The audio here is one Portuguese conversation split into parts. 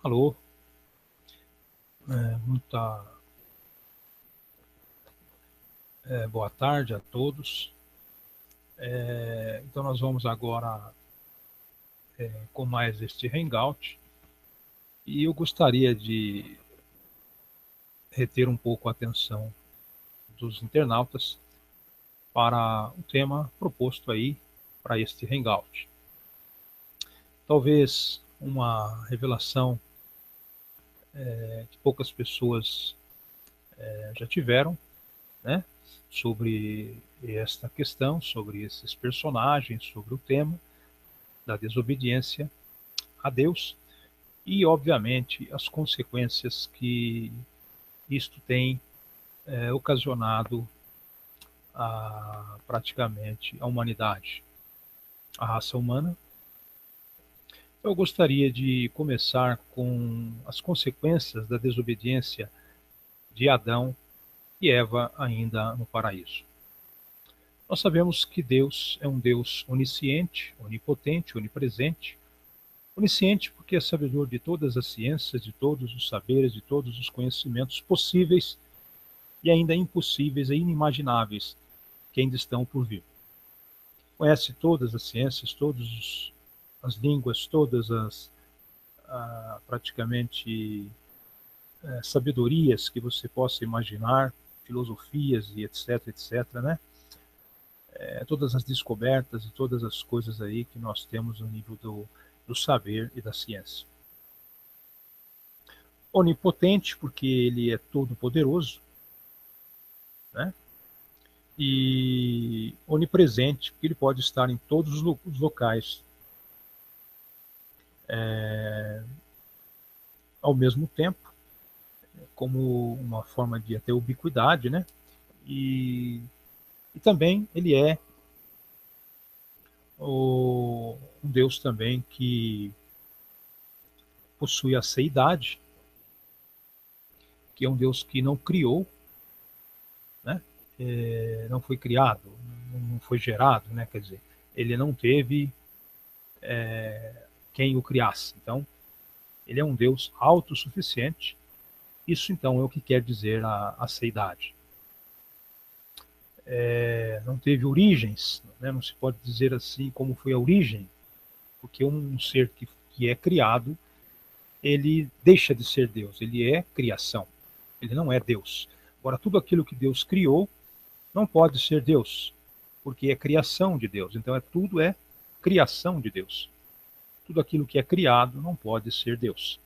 Alô, muita boa tarde a todos. Então nós vamos agora com mais este Hangout e eu gostaria de reter um pouco a atenção dos internautas para o tema proposto aí para este Hangout. Talvez uma revelação que poucas pessoas já tiveram, né, sobre esta questão, sobre esses personagens, sobre o tema da desobediência a Deus e, obviamente, as consequências que isto tem ocasionado praticamente a humanidade, a raça humana. Eu gostaria de começar com as consequências da desobediência de Adão e Eva ainda no paraíso. Nós sabemos que Deus é um Deus onisciente, onipotente, onipresente. Onisciente porque é sabedor de todas as ciências, de todos os saberes, de todos os conhecimentos possíveis e ainda impossíveis e inimagináveis que ainda estão por vir. Conhece todas as ciências, todas as línguas, todas as praticamente sabedorias que você possa imaginar, filosofias e etc, etc, né? Todas as descobertas e todas as coisas aí que nós temos no nível do saber e da ciência. Onipotente, porque ele é todo poderoso, né? E onipresente, porque ele pode estar em todos os locais ao mesmo tempo, como uma forma de até ubiquidade, né? E, e também ele é um Deus também que possui a seidade, que é um Deus que não criou, né? Não foi criado, não foi gerado, né? Quer dizer, ele não teve quem o criasse. Então, ele é um Deus autossuficiente. Isso, então, é o que quer dizer a seidade. Não teve origens, né? Não se pode dizer assim como foi a origem, porque um ser que é criado, ele deixa de ser Deus, ele é criação, ele não é Deus. Agora, tudo aquilo que Deus criou não pode ser Deus, porque é criação de Deus, então tudo é criação de Deus. Tudo aquilo que é criado não pode ser Deus.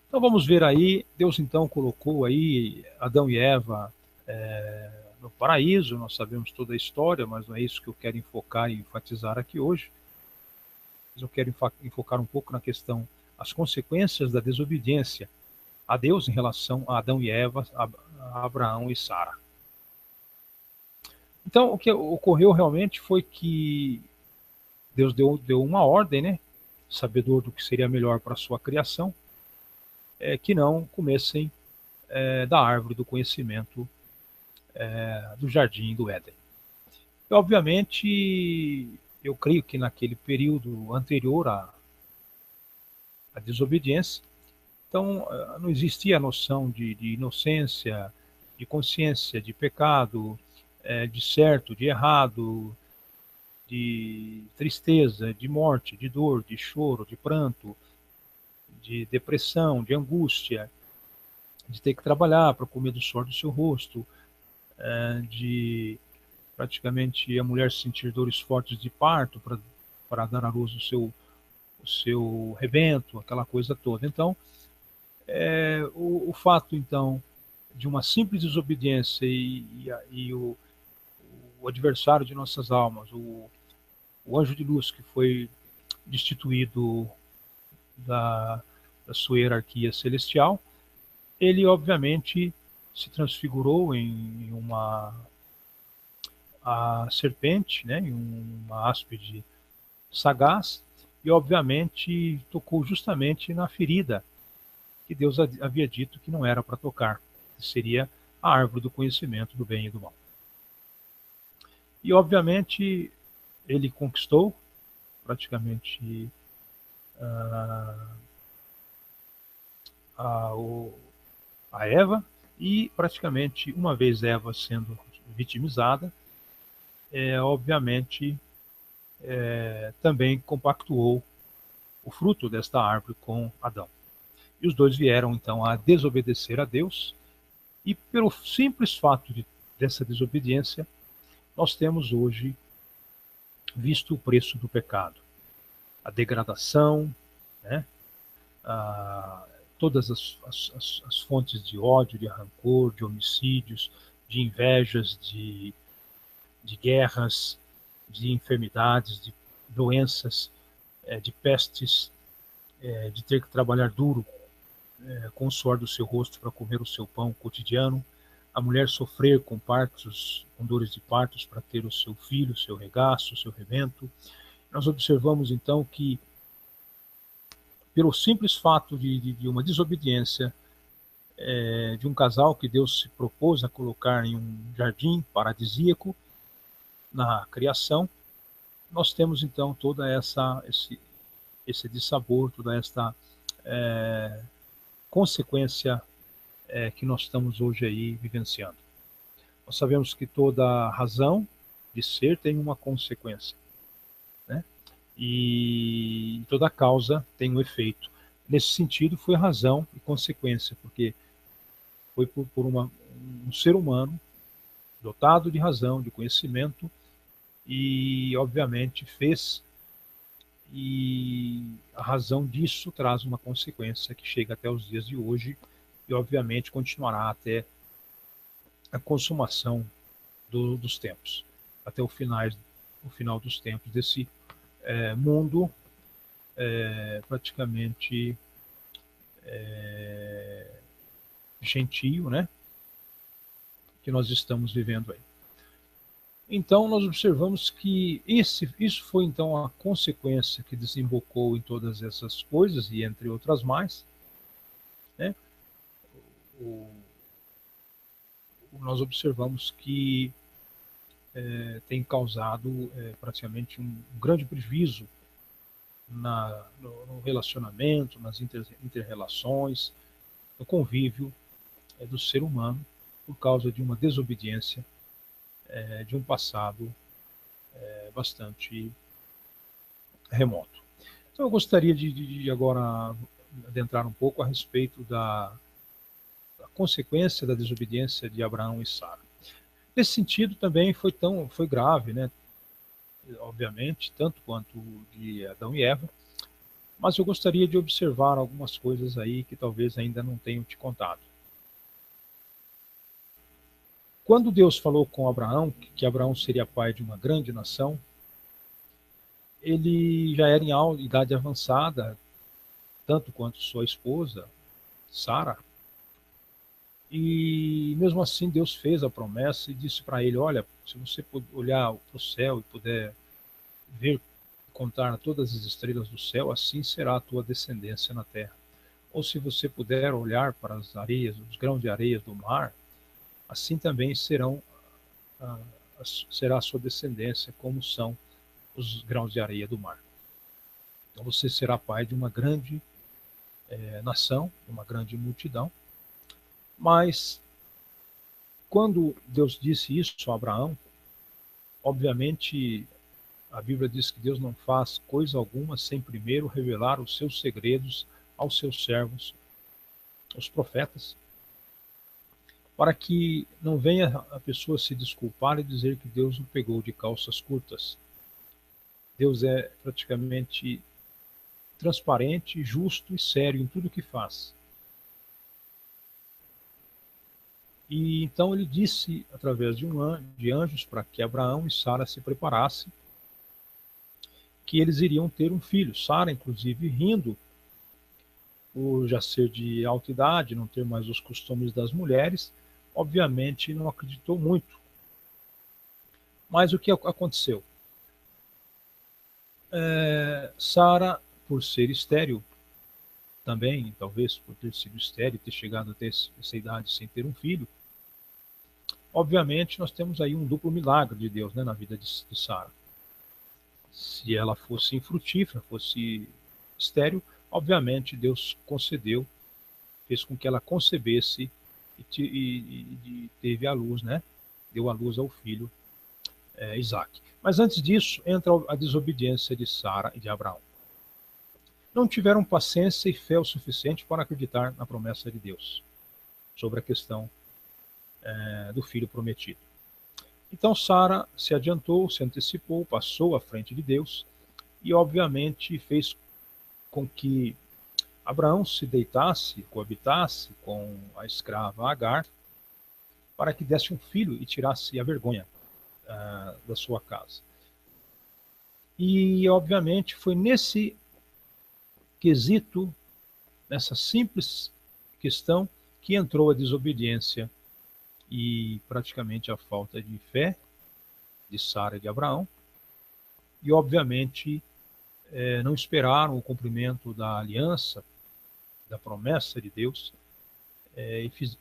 Então vamos ver aí, Deus então colocou aí Adão e Eva no paraíso, nós sabemos toda a história, mas não é isso que eu quero enfocar e enfatizar aqui hoje. Mas eu quero enfocar um pouco na questão, as consequências da desobediência a Deus em relação a Adão e Eva, a Abraão e Sara. Então, o que ocorreu realmente foi que Deus deu uma ordem, né? Sabedor do que seria melhor para a sua criação, que não comessem da árvore do conhecimento do jardim do Éden. E, obviamente, eu creio que naquele período anterior à desobediência, então não existia a noção de inocência, de consciência, de pecado, de certo, de errado, de tristeza, de morte, de dor, de choro, de pranto, de depressão, de angústia, de ter que trabalhar para comer do suor do seu rosto, de praticamente a mulher sentir dores fortes de parto para dar à luz o seu rebento, aquela coisa toda. Então, o fato, então, de uma simples desobediência e o adversário de nossas almas, o anjo de luz que foi destituído da sua hierarquia celestial, ele obviamente se transfigurou em a serpente, né, em uma áspide sagaz, e obviamente tocou justamente na ferida que Deus havia dito que não era para tocar, que seria a árvore do conhecimento do bem e do mal. E obviamente ele conquistou praticamente a Eva, e praticamente uma vez Eva sendo vitimizada, obviamente também compactuou o fruto desta árvore com Adão. E os dois vieram então a desobedecer a Deus, e pelo simples fato dessa desobediência, nós temos hoje visto o preço do pecado, a degradação, né? Todas as fontes de ódio, de rancor, de homicídios, de invejas, de guerras, de enfermidades, de doenças, de pestes, de ter que trabalhar duro com o suor do seu rosto para comer o seu pão cotidiano, a mulher sofrer com partos, com dores de partos para ter o seu filho, o seu regaço, o seu rebento. Nós observamos então que, pelo simples fato de uma desobediência de um casal que Deus se propôs a colocar em um jardim paradisíaco na criação, nós temos então toda esse dissabor, toda esta consequência que nós estamos hoje aí vivenciando. Nós sabemos que toda razão de ser tem uma consequência, né? E toda causa tem um efeito. Nesse sentido, foi razão e consequência, porque foi por um ser humano dotado de razão, de conhecimento, e obviamente fez, e a razão disso traz uma consequência que chega até os dias de hoje e obviamente continuará até a consumação dos tempos, até o final dos tempos desse mundo praticamente gentio, né, que nós estamos vivendo aí. Então, nós observamos que isso foi, então, a consequência que desembocou em todas essas coisas, e entre outras mais, né? Nós observamos que tem causado praticamente um grande prejuízo no relacionamento, nas inter-relações, no convívio do ser humano, por causa de uma desobediência de um passado bastante remoto. Então eu gostaria de agora adentrar um pouco a respeito da consequência da desobediência de Abraão e Sara. Nesse sentido também foi grave, né? Obviamente, tanto quanto de Adão e Eva, mas eu gostaria de observar algumas coisas aí que talvez ainda não tenham te contado. Quando Deus falou com Abraão que Abraão seria pai de uma grande nação, ele já era em idade avançada, tanto quanto sua esposa, Sara. E mesmo assim Deus fez a promessa e disse para ele: olha, se você olhar para o céu e puder ver, contar todas as estrelas do céu, assim será a tua descendência na terra. Ou se você puder olhar para as areias, os grãos de areia do mar, assim também será a sua descendência, como são os grãos de areia do mar. Então você será pai de uma grande nação, uma grande multidão. Mas quando Deus disse isso a Abraão, obviamente a Bíblia diz que Deus não faz coisa alguma sem primeiro revelar os seus segredos aos seus servos, os profetas, para que não venha a pessoa se desculpar e dizer que Deus o pegou de calças curtas. Deus é praticamente transparente, justo e sério em tudo que faz. E então ele disse, através de anjos, para que Abraão e Sara se preparassem, que eles iriam ter um filho. Sara, inclusive, rindo, por já ser de alta idade, não ter mais os costumes das mulheres, obviamente não acreditou muito. Mas o que aconteceu? Sara, por ser estéril, também, talvez por ter sido estéril, ter chegado até essa idade sem ter um filho, obviamente nós temos aí um duplo milagre de Deus, né, na vida de Sara. Se ela fosse infrutífera, fosse estéril, obviamente Deus concedeu fez com que ela concebesse e teve a luz, né? Deu a luz ao filho Isaac. Mas antes disso, entra a desobediência de Sara e de Abraão. Não tiveram paciência e fé o suficiente para acreditar na promessa de Deus sobre a questão do filho prometido. Então Sara se adiantou, se antecipou, passou à frente de Deus e, obviamente, fez com que Abraão se deitasse, coabitasse com a escrava Agar, para que desse um filho e tirasse a vergonha da sua casa. E, obviamente, foi nesse quesito, nessa simples questão, que entrou a desobediência e praticamente a falta de fé de Sara e de Abraão. E, obviamente, não esperaram o cumprimento da aliança, da promessa de Deus,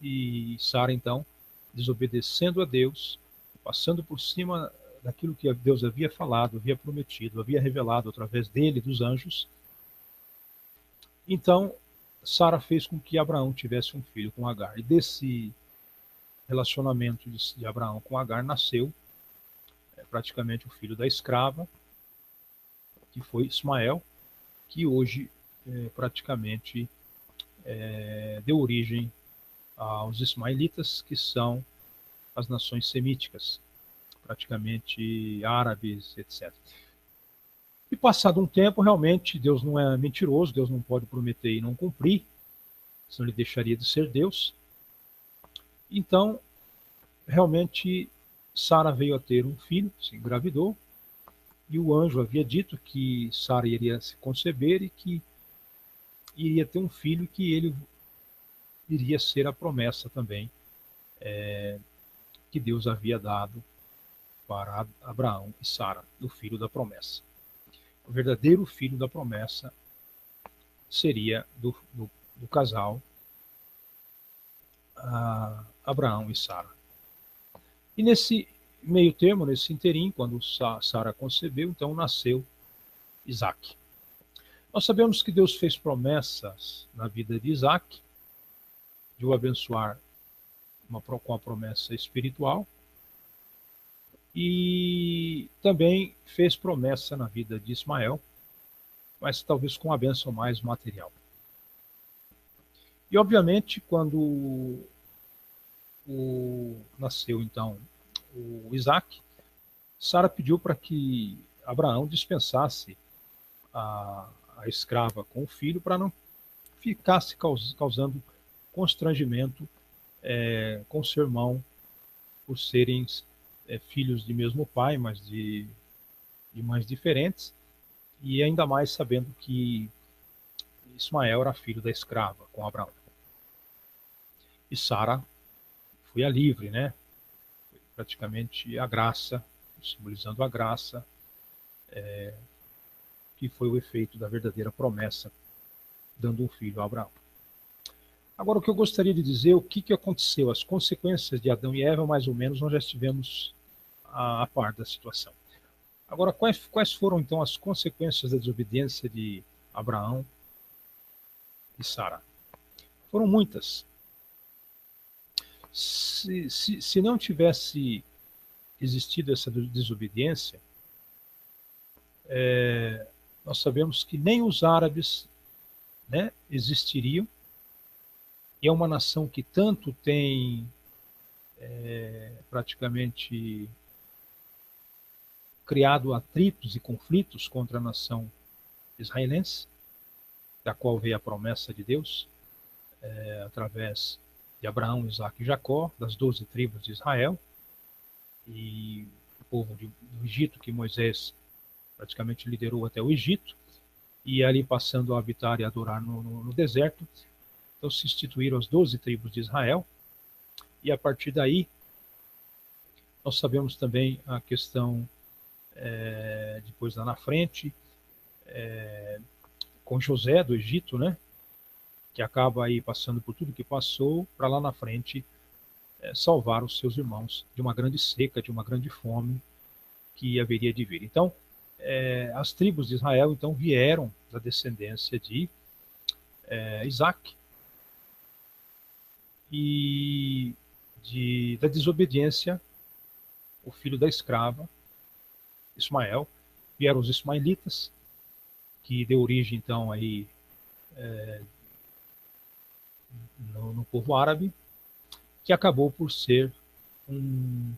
e Sara, então, desobedecendo a Deus, passando por cima daquilo que Deus havia falado, havia prometido, havia revelado através dele, dos anjos. Então, Sara fez com que Abraão tivesse um filho com Agar. E desse relacionamento de Abraão com Agar nasceu praticamente o filho da escrava, que foi Ismael, que hoje praticamente deu origem aos ismaelitas, que são as nações semíticas, praticamente árabes, etc. E passado um tempo, realmente, Deus não é mentiroso, Deus não pode prometer e não cumprir, senão ele deixaria de ser Deus. Então, realmente, Sara veio a ter um filho, se engravidou, e o anjo havia dito que Sara iria se conceber e que iria ter um filho, que ele iria ser a promessa também que Deus havia dado para Abraão e Sara, do filho da promessa. O verdadeiro filho da promessa seria do casal Abraão e Sara. E nesse meio termo, nesse interim, quando Sara concebeu, então nasceu Isaac. Nós sabemos que Deus fez promessas na vida de Isaac, de o abençoar com a promessa espiritual, e também fez promessa na vida de Ismael, mas talvez com a bênção mais material. E, obviamente, quando nasceu, então, o Isaac, Sara pediu para que Abraão dispensasse a escrava com o filho, para não ficasse causando constrangimento com seu irmão, por serem filhos de mesmo pai, mas de mães diferentes, e ainda mais sabendo que Ismael era filho da escrava com Abraão. E Sara foi a livre, né? Foi praticamente a graça, simbolizando a graça, que foi o efeito da verdadeira promessa, dando um filho a Abraão. Agora, o que eu gostaria de dizer, o que aconteceu, as consequências de Adão e Eva, mais ou menos, nós já estivemos a par da situação. Agora, quais foram, então, as consequências da desobediência de Abraão e Sara? Foram muitas. Se não tivesse existido essa desobediência, nós sabemos que nem os árabes, né, existiriam. E é uma nação que tanto tem praticamente criado atritos e conflitos contra a nação israelense, da qual veio a promessa de Deus, através de Abraão, Isaque e Jacó, das 12 tribos de Israel, e o povo do Egito, que Moisés praticamente liderou até o Egito, e ali passando a habitar e adorar no deserto. Então se instituíram as 12 tribos de Israel, e a partir daí nós sabemos também a questão, depois lá na frente, com José do Egito, né, que acaba aí passando por tudo que passou, para lá na frente salvar os seus irmãos de uma grande seca, de uma grande fome que haveria de vir. Então, as tribos de Israel então vieram da descendência de Isaac, e da desobediência, o filho da escrava, Ismael. Vieram os ismaelitas, que deu origem então aí no povo árabe, que acabou por ser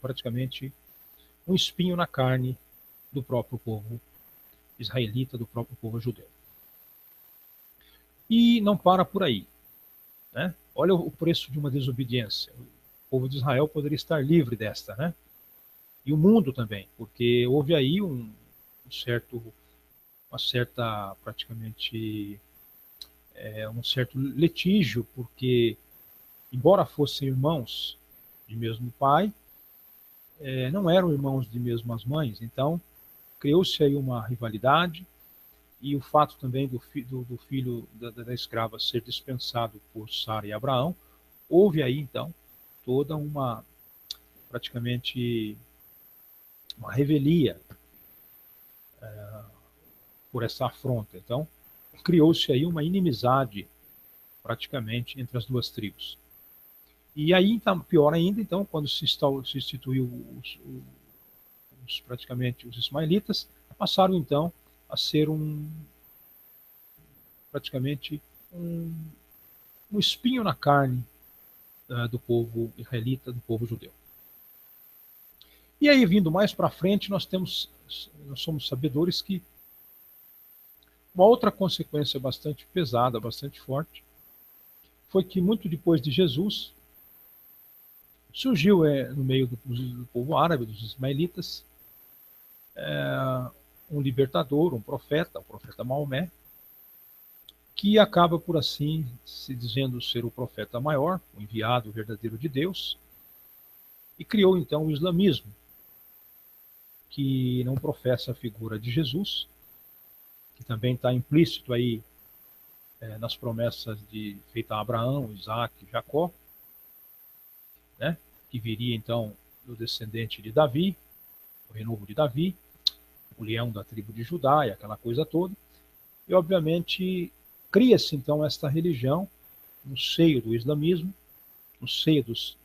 praticamente um espinho na carne do próprio povo israelita, do próprio povo judeu. E não para por aí, né? Olha o preço de uma desobediência. O povo de Israel poderia estar livre desta, né? E o mundo também, porque houve aí uma certa, praticamente, um certo litígio, porque, embora fossem irmãos de mesmo pai, não eram irmãos de mesmas mães, então criou-se aí uma rivalidade, e o fato também do filho da escrava ser dispensado por Sara e Abraão, houve aí então toda praticamente uma revelia por essa afronta. Então criou-se aí uma inimizade praticamente entre as duas tribos. E aí, então, pior ainda, então, quando se instituiu praticamente os ismaelitas, passaram então a ser praticamente um espinho na carne do povo israelita, do povo judeu. E aí, vindo mais para frente, nós somos sabedores que uma outra consequência bastante pesada, bastante forte, foi que muito depois de Jesus, surgiu no meio do povo árabe, dos ismaelitas, um libertador, um profeta, o profeta Maomé, que acaba por assim se dizendo ser o profeta maior, o enviado verdadeiro de Deus, e criou então o islamismo, que não professa a figura de Jesus, que também está implícito aí nas promessas feitas a Abraão, Isaac e Jacó, né, que viria então do descendente de Davi, o renovo de Davi, o leão da tribo de Judá e aquela coisa toda. E obviamente cria-se então esta religião no seio do islamismo, no seio dos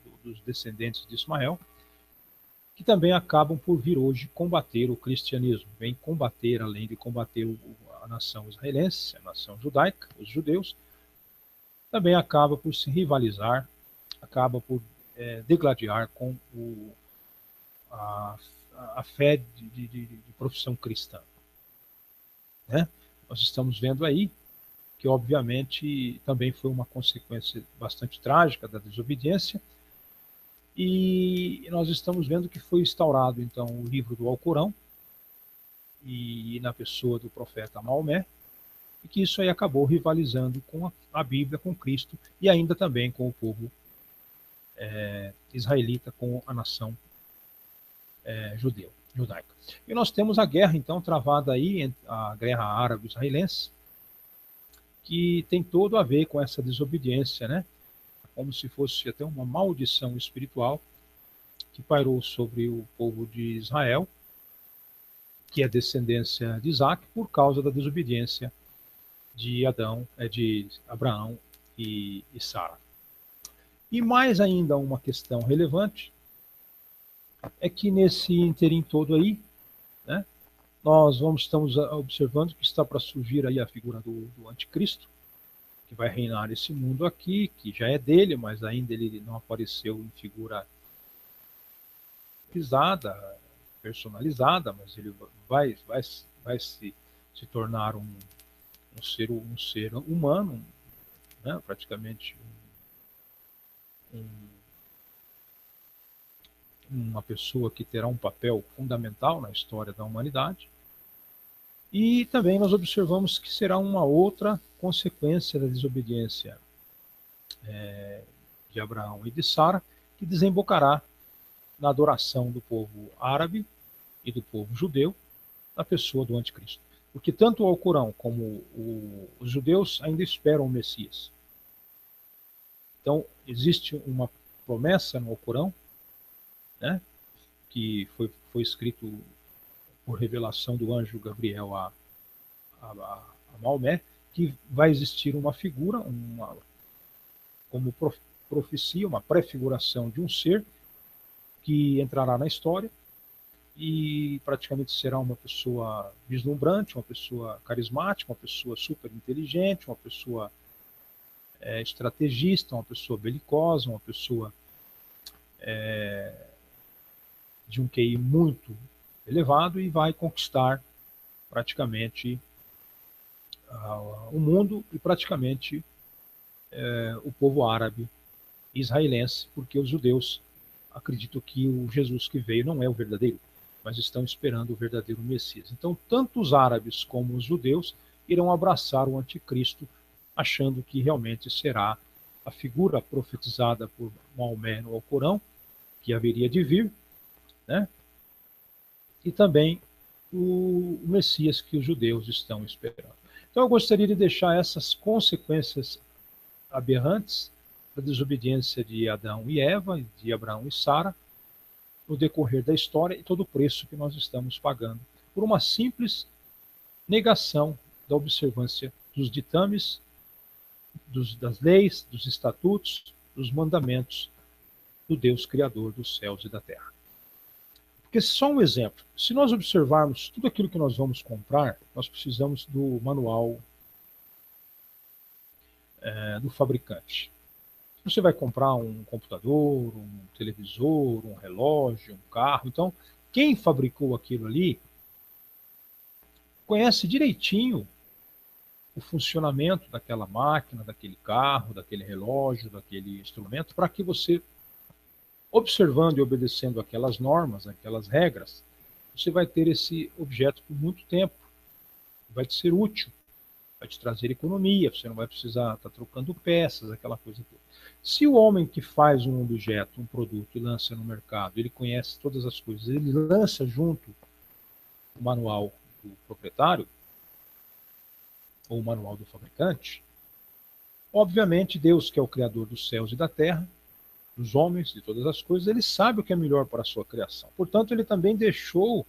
descendentes de Ismael, que também acabam por vir hoje combater o cristianismo, vem combater, além de combater a nação israelense, a nação judaica, os judeus, também acaba por se rivalizar, acaba por degladiar com a fé de profissão cristã. Né? Nós estamos vendo aí que, obviamente, também foi uma consequência bastante trágica da desobediência, e nós estamos vendo que foi instaurado, então, o livro do Alcorão, e na pessoa do profeta Maomé, e que isso aí acabou rivalizando com a Bíblia, com Cristo, e ainda também com o povo israelita, com a nação judaica. E nós temos a guerra, então, travada aí, a guerra árabe-israelense, que tem todo a ver com essa desobediência, né? Como se fosse até uma maldição espiritual que pairou sobre o povo de Israel, que é descendência de Isaac, por causa da desobediência de Abraão e Sara. E mais ainda uma questão relevante é que nesse interim todo aí, né, nós estamos observando que está para surgir aí a figura do anticristo, que vai reinar esse mundo aqui, que já é dele, mas ainda ele não apareceu em figura pisada, personalizada, mas ele vai se tornar um ser humano, né, praticamente uma pessoa que terá um papel fundamental na história da humanidade. E também nós observamos que será uma outra consequência da desobediência de Abraão e de Sara, que desembocará na adoração do povo árabe e do povo judeu, na pessoa do anticristo. Porque tanto o Alcorão como os judeus ainda esperam o Messias. Então, existe uma promessa no Alcorão, né, que foi escrito por revelação do anjo Gabriel a Maomé, que vai existir uma figura, como profecia, uma prefiguração de um ser que entrará na história e praticamente será uma pessoa vislumbrante, uma pessoa carismática, uma pessoa super inteligente, uma pessoa estrategista, uma pessoa belicosa, uma pessoa de um QI muito elevado e vai conquistar praticamente o mundo e praticamente o povo árabe israelense, porque os judeus acreditam que o Jesus que veio não é o verdadeiro, mas estão esperando o verdadeiro Messias. Então, tanto os árabes como os judeus irão abraçar o anticristo, achando que realmente será a figura profetizada por Maomé no Alcorão, que haveria de vir, né? E também o Messias que os judeus estão esperando. Então, eu gostaria de deixar essas consequências aberrantes da desobediência de Adão e Eva, de Abraão e Sara, no decorrer da história e todo o preço que nós estamos pagando por uma simples negação da observância dos ditames, das leis, dos estatutos, dos mandamentos do Deus Criador dos céus e da terra. Porque só um exemplo, se nós observarmos tudo aquilo que nós vamos comprar, nós precisamos do manual do fabricante. Você vai comprar um computador, um televisor, um relógio, um carro. Então, quem fabricou aquilo ali conhece direitinho o funcionamento daquela máquina, daquele carro, daquele relógio, daquele instrumento, para que você, observando e obedecendo aquelas normas, aquelas regras, você vai ter esse objeto por muito tempo. Vai te ser útil, vai te trazer economia, você não vai precisar estar trocando peças, aquela coisa toda. Se o homem que faz um objeto, um produto e lança no mercado, ele conhece todas as coisas, ele lança junto o manual do proprietário ou o manual do fabricante, obviamente Deus, que é o criador dos céus e da terra, dos homens, de todas as coisas, ele sabe o que é melhor para a sua criação. Portanto, ele também deixou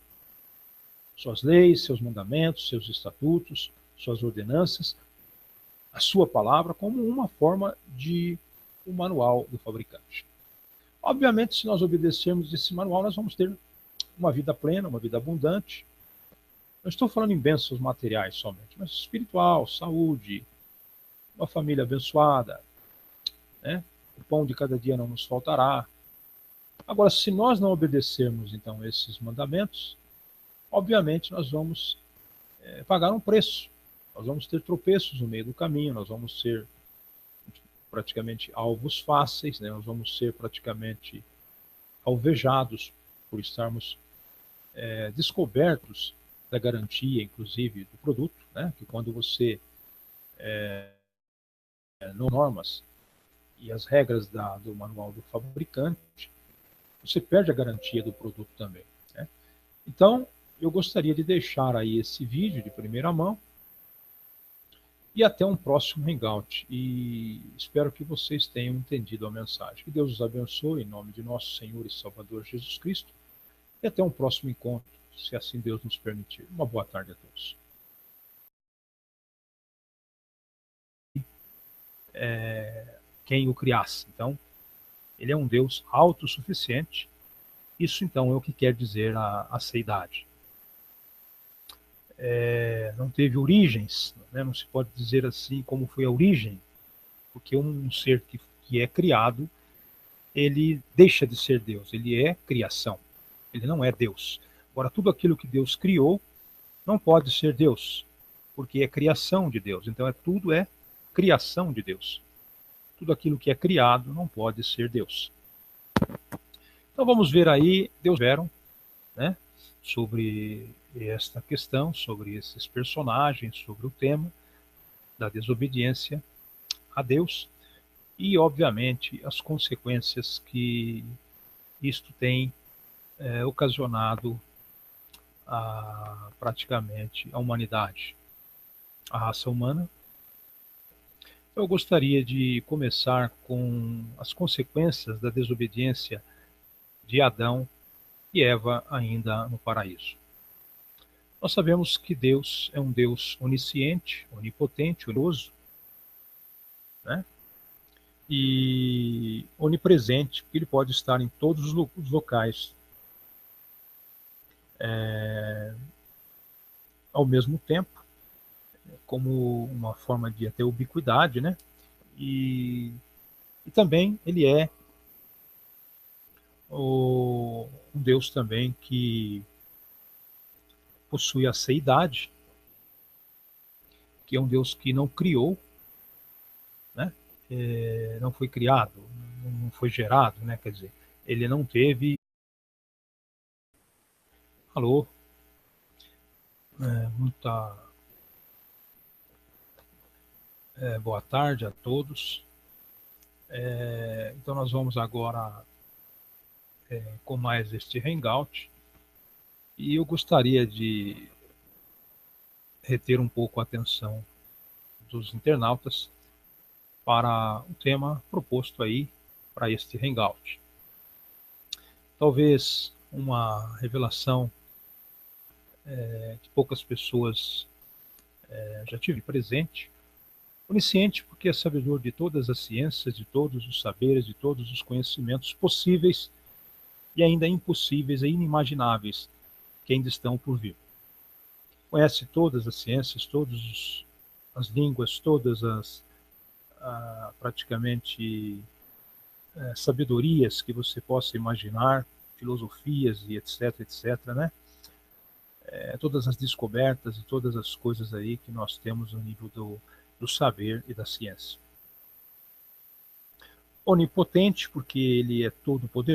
suas leis, seus mandamentos, seus estatutos, suas ordenanças, a sua palavra como uma forma de o manual do fabricante. Obviamente, se nós obedecermos esse manual, nós vamos ter uma vida plena, uma vida abundante. Não estou falando em bênçãos materiais somente, mas espiritual, saúde, uma família abençoada, né? O pão de cada dia não nos faltará. Agora, se nós não obedecermos, então, esses mandamentos, obviamente nós vamos pagar um preço. Nós vamos ter tropeços no meio do caminho, nós vamos ser praticamente alvos fáceis, né? Nós vamos ser praticamente alvejados por estarmos descobertos da garantia, inclusive, do produto, né? Que quando você não normas e as regras do manual do fabricante, você perde a garantia do produto também, né? Então, eu gostaria de deixar aí esse vídeo de primeira mão e até um próximo hangout. E espero que vocês tenham entendido a mensagem. Que Deus os abençoe em nome de nosso Senhor e Salvador Jesus Cristo. E até um próximo encontro, se assim Deus nos permitir. Uma boa tarde a todos. Quem o criasse. Então, ele é um Deus autossuficiente. Isso, então, é o que quer dizer a seidade. Não teve origens, né? Não se pode dizer assim como foi a origem, porque um ser que é criado, ele deixa de ser Deus, ele é criação, ele não é Deus. Agora, tudo aquilo que Deus criou não pode ser Deus, porque é criação de Deus, então tudo é criação de Deus. Tudo aquilo que é criado não pode ser Deus. Então vamos ver aí, Deus veram, né, sobre esta questão, sobre esses personagens, sobre o tema da desobediência a Deus e, obviamente, as consequências que isto tem ocasionado praticamente a humanidade, a raça humana. Eu gostaria de começar com as consequências da desobediência de Adão e Eva ainda no paraíso. Nós sabemos que Deus é um Deus onisciente, onipotente, onioso, né? e onipresente, porque ele pode estar em todos os locais ao mesmo tempo, como uma forma de até ubiquidade, né? E, e também ele é um Deus também que possui a seidade, que é um Deus que não criou, né? Não foi criado, não foi gerado, né? Quer dizer, ele não teve. Alô, muita boa tarde a todos. Então nós vamos agora com mais este hangout e eu gostaria de reter um pouco a atenção dos internautas para o tema proposto aí para este hangout. Talvez uma revelação que poucas pessoas já tiveram presente. Onisciente, porque é sabedor de todas as ciências, de todos os saberes, de todos os conhecimentos possíveis e ainda impossíveis e inimagináveis que ainda estão por vir. Conhece todas as ciências, todas as línguas, todas as praticamente sabedorias que você possa imaginar, filosofias e etc, etc, né? Todas as descobertas e todas as coisas aí que nós temos no nível do saber e da ciência. Onipotente, porque ele é todo poderoso.